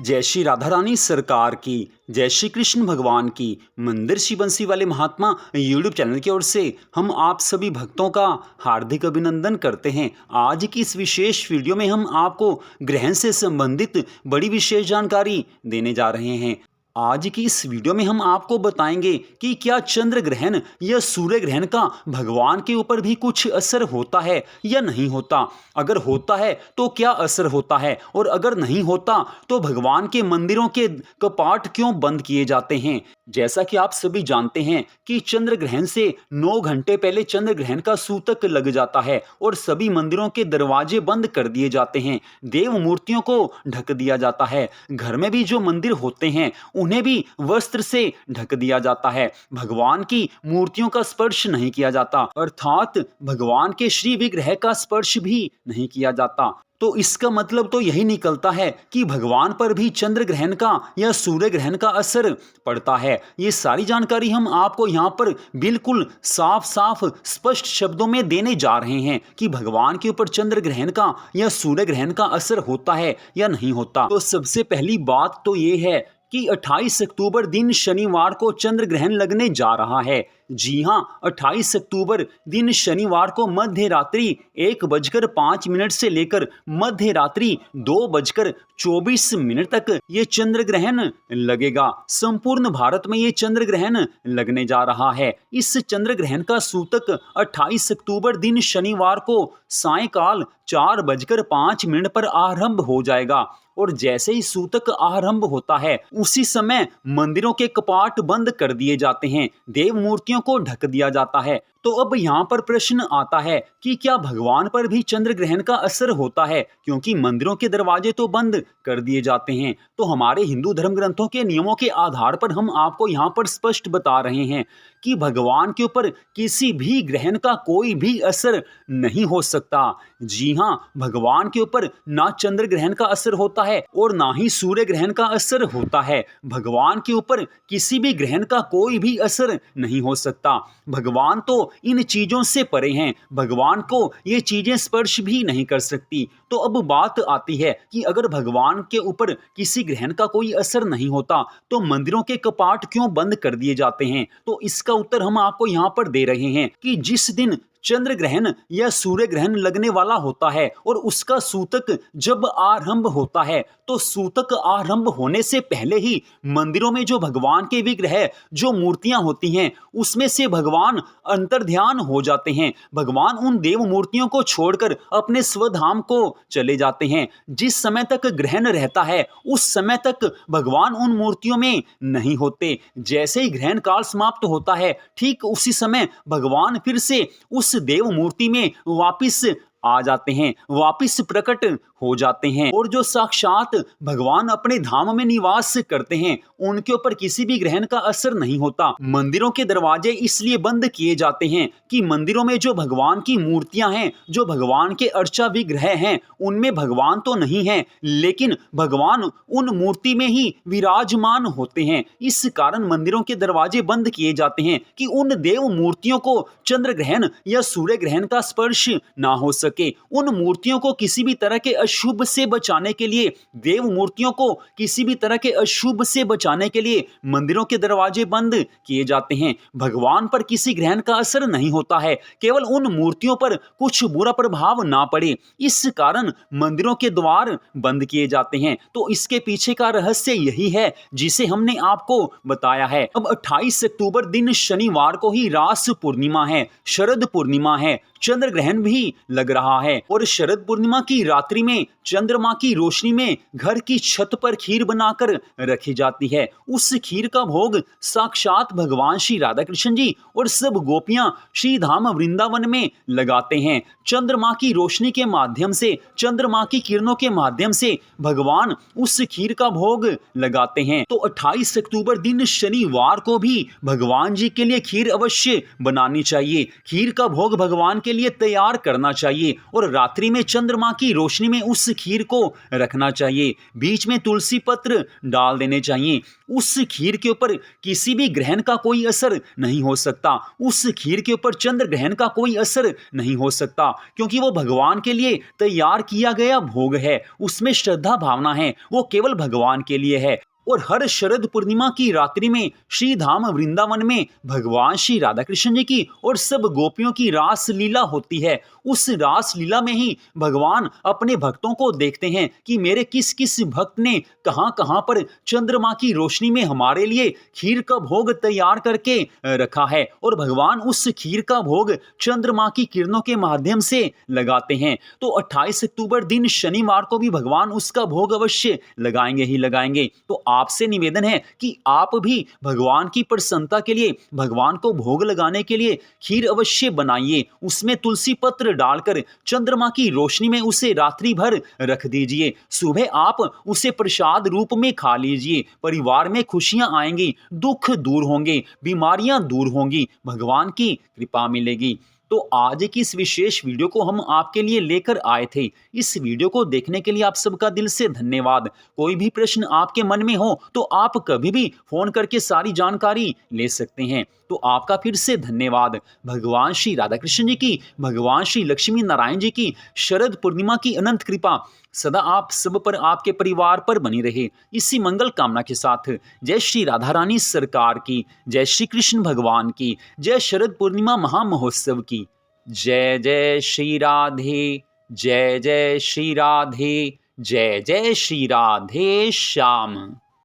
जय श्री राधा रानी सरकार की, जय श्री कृष्ण भगवान की। मंदिर श्री बंसी वाले महात्मा यूट्यूब चैनल की ओर से हम आप सभी भक्तों का हार्दिक अभिनंदन करते हैं। आज की इस विशेष वीडियो में हम आपको ग्रहण से संबंधित बड़ी विशेष जानकारी देने जा रहे हैं। आज की इस वीडियो में हम आपको बताएंगे कि क्या चंद्र ग्रहण या सूर्य ग्रहण का भगवान के ऊपर भी कुछ असर होता है या नहीं होता। अगर होता है तो क्या असर होता है, और अगर नहीं होता तो भगवान के मंदिरों के कपाट क्यों बंद किए जाते हैं। जैसा कि आप सभी जानते हैं कि चंद्र ग्रहण से 9 घंटे पहले चंद्र ग्रहण का सूतक लग जाता है और सभी मंदिरों के दरवाजे बंद कर दिए जाते हैं, देव मूर्तियों को ढक दिया जाता है। घर में भी जो मंदिर होते हैं उन्हें भी वस्त्र से ढक दिया जाता है। भगवान की मूर्तियों का स्पर्श नहीं किया जाता, अर्थात भगवान के श्री विग्रह का स्पर्श भी नहीं किया जाता। तो इसका मतलब तो यही निकलता है कि भगवान पर भी चंद्र ग्रहण का या सूर्य ग्रहण का असर पड़ता है। ये सारी जानकारी हम आपको यहाँ पर बिल्कुल साफ साफ स्पष्ट शब्दों में देने जा रहे हैं कि भगवान के ऊपर चंद्र ग्रहण का या सूर्य ग्रहण का असर होता है या नहीं होता। तो सबसे पहली बात तो ये है कि 28 अक्टूबर दिन शनिवार को चंद्र ग्रहण लगने जा रहा है। जी हां, 28 अक्टूबर दिन शनिवार को मध्य रात्रि 1:05 से लेकर मध्य रात्रि 2:24 तक ये चंद्र ग्रहण लगेगा। संपूर्ण भारत में ये चंद्र ग्रहण लगने जा रहा है। इस चंद्र ग्रहण का सूतक 28 अक्टूबर दिन शनिवार को सायंकाल 4:05 पर आरंभ हो जाएगा, और जैसे ही सूतक आरंभ होता है उसी समय मंदिरों के कपाट बंद कर दिए जाते हैं, देव मूर्तियों को ढक दिया जाता है। तो अब यहाँ पर प्रश्न आता है कि क्या भगवान पर भी चंद्र ग्रहण का असर होता है, क्योंकि मंदिरों के दरवाजे तो बंद कर दिए जाते हैं। तो हमारे हिंदू धर्म ग्रंथों के नियमों के आधार पर हम आपको यहाँ पर स्पष्ट बता रहे हैं कि भगवान के ऊपर किसी भी ग्रहण का कोई भी असर नहीं हो सकता। जी हाँ, भगवान के ऊपर ना चंद्र ग्रहण का असर होता है और ना ही सूर्य ग्रहण का असर होता है। भगवान के ऊपर किसी भी ग्रहण का कोई भी असर नहीं हो सकता। भगवान तो इन चीजों से परे हैं, भगवान को ये चीजें स्पर्श भी नहीं कर सकती। तो अब बात आती है कि अगर भगवान के ऊपर किसी ग्रहण का कोई असर नहीं होता तो मंदिरों के कपाट क्यों बंद कर दिए जाते हैं। तो इसका उत्तर हम आपको यहाँ पर दे रहे हैं कि जिस दिन चंद्र ग्रहण या सूर्य ग्रहण लगने वाला होता है और उसका सूतक जब आरंभ होता है, तो सूतक आरंभ होने से पहले ही मंदिरों में जो भगवान के विग्रह, जो मूर्तियां होती हैं, उसमें से भगवान अंतर्ध्यान हो जाते हैं। भगवान उन देव मूर्तियों को छोड़कर अपने स्वधाम को चले जाते हैं। जिस समय तक ग्रहण रहता है उस समय तक भगवान उन मूर्तियों में नहीं होते। जैसे ही ग्रहण काल समाप्त होता है, ठीक उसी समय भगवान फिर से उस देव मूर्ति में वापिस आ जाते हैं, वापिस प्रकट हो जाते हैं। और जो साक्षात भगवान अपने धाम में निवास करते हैं उनके ऊपर किसी भी ग्रहण का असर नहीं होता। मंदिरों के दरवाजे इसलिए बंद किए जाते हैं कि मंदिरों में जो भगवान की मूर्तियां हैं, जो भगवान के अर्चा विग्रह हैं, उनमें भगवान तो नहीं है, लेकिन भगवान उन मूर्ति में ही विराजमान होते हैं। इस कारण मंदिरों के दरवाजे बंद किए जाते हैं कि उन देव मूर्तियों को चंद्र ग्रहण या सूर्य ग्रहण का स्पर्श ना हो सके। उन मूर्तियों को किसी भी तरह के अशुभ से बचाने के लिए, देव मूर्तियों को किसी भी तरह के अशुभ से बचाने के लिए मंदिरों के दरवाजे बंद किए जाते हैं। भगवान पर किसी ग्रहण का असर नहीं होता है, केवल उन मूर्तियों पर कुछ बुरा प्रभाव ना पड़े, इस कारण मंदिरों के द्वार बंद किए जाते हैं। तो इसके पीछे का रहस्य यही है जिसे हमने आपको बताया है। अब 28 अक्टूबर दिन शनिवार को ही रास पूर्णिमा है, शरद पूर्णिमा है, चंद्र ग्रहण भी लग रहा है, और शरद पूर्णिमा की रात्रि में चंद्रमा की रोशनी में घर की छत पर खीर बनाकर रखी जाती है। उस खीर का भोग साक्षात भगवान श्री राधा कृष्ण जी और सब गोपियां श्री धाम वृंदावन में लगाते हैं। चंद्रमा की रोशनी के माध्यम से, चंद्रमा की किरणों के माध्यम से भगवान उस खीर का भोग लगाते हैं। तो 28 अक्टूबर दिन शनिवार को भी भगवान जी के लिए खीर अवश्य बनानी चाहिए। खीर का भोग भगवान के लिए तैयार करना चाहिए और रात्रि में चंद्रमा की रोशनी में उस खीर को रखना चाहिए। बीच में तुलसी पत्र डाल देने चाहिए। उस खीर के ऊपर किसी भी ग्रहण का कोई असर नहीं हो सकता। उस खीर के ऊपर चंद्र ग्रहण का कोई असर नहीं हो सकता, क्योंकि वो भगवान के लिए तैयार किया गया भोग है। उसमें श्रद्धा भावना है, वो केवल भगवान के लिए है। और हर शरद पूर्णिमा की रात्रि में श्री धाम वृंदावन में भगवान श्री राधा कृष्ण जी की और सब गोपियों की रास लीला होती है। उस रास लीला में ही भगवान अपने भक्तों को देखते हैं कि मेरे किस किस भक्त ने कहां कहां पर चंद्रमा की रोशनी में हमारे लिए खीर का भोग तैयार करके रखा है, और भगवान उस खीर का भोग चंद्रमा की किरणों के माध्यम से लगाते हैं। तो 28 अक्टूबर दिन शनिवार को भी भगवान उसका भोग अवश्य लगाएंगे ही लगाएंगे। तो आपसे निवेदन है कि आप भी भगवान की प्रसन्नता के लिए, भगवान को भोग लगाने के लिए खीर अवश्य बनाइए। उसमें तुलसी पत्र डालकर चंद्रमा की रोशनी में उसे रात्रि भर रख दीजिए। सुबह आप उसे प्रसाद रूप में खा लीजिए। परिवार में खुशियां आएंगी, दुख दूर होंगे, बीमारियां दूर होंगी, भगवान की कृपा मिलेगी। तो आज की इस विशेष वीडियो को हम आपके लिए लेकर आए थे। इस वीडियो को देखने के लिए आप सबका दिल से धन्यवाद। कोई भी प्रश्न आपके मन में हो तो आप कभी भी फोन करके सारी जानकारी ले सकते हैं। तो आपका फिर से धन्यवाद। भगवान श्री राधा कृष्ण जी की, भगवान श्री लक्ष्मी नारायण जी की शरद पूर्णिमा की अनंत कृपा सदा आप सब पर, आपके परिवार पर बनी रहे। इसी मंगल कामना के साथ जय श्री राधा रानी सरकार की, जय श्री कृष्ण भगवान की, जय शरद पूर्णिमा महामहोत्सव की। जय जय श्री राधे, जय जय श्री राधे, जय जय श्री राधे श्याम।